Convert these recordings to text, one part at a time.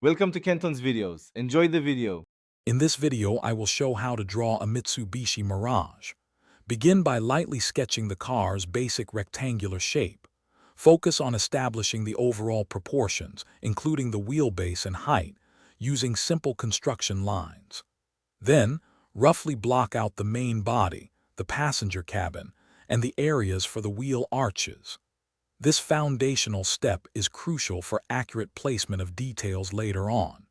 Welcome to Kenton's videos. Enjoy the video. In this video, I will show how to draw a Mitsubishi Mirage. Begin by lightly sketching the car's basic rectangular shape. Focus on establishing the overall proportions, including the wheelbase and height, using simple construction lines. Then, roughly block out the main body, the passenger cabin, and the areas for the wheel arches. This foundational step is crucial for accurate placement of details later on.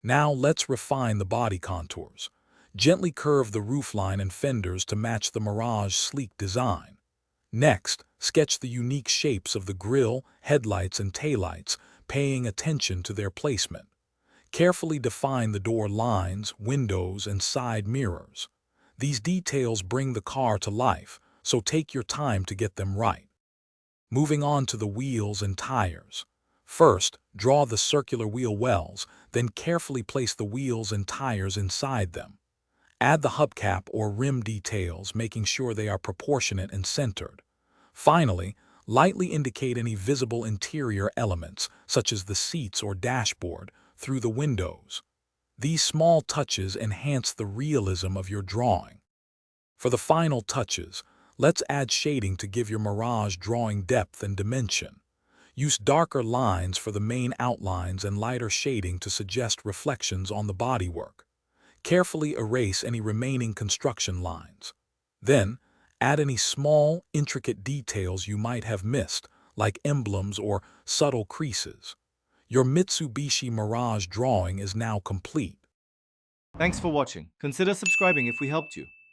Now let's refine the body contours. Gently curve the roofline and fenders to match the Mirage's sleek design. Next, sketch the unique shapes of the grille, headlights, and taillights, paying attention to their placement. Carefully define the door lines, windows, and side mirrors. These details bring the car to life, so take your time to get them right. Moving on to the wheels and tires. First, draw the circular wheel wells, then carefully place the wheels and tires inside them. Add the hubcap or rim details, making sure they are proportionate and centered. Finally, lightly indicate any visible interior elements, such as the seats or dashboard, through the windows. These small touches enhance the realism of your drawing. For the final touches, let's add shading to give your Mirage drawing depth and dimension. Use darker lines for the main outlines and lighter shading to suggest reflections on the bodywork. Carefully erase any remaining construction lines. Then, add any small, intricate details you might have missed, like emblems or subtle creases. Your Mitsubishi Mirage drawing is now complete. Thanks for watching. Consider subscribing if we helped you.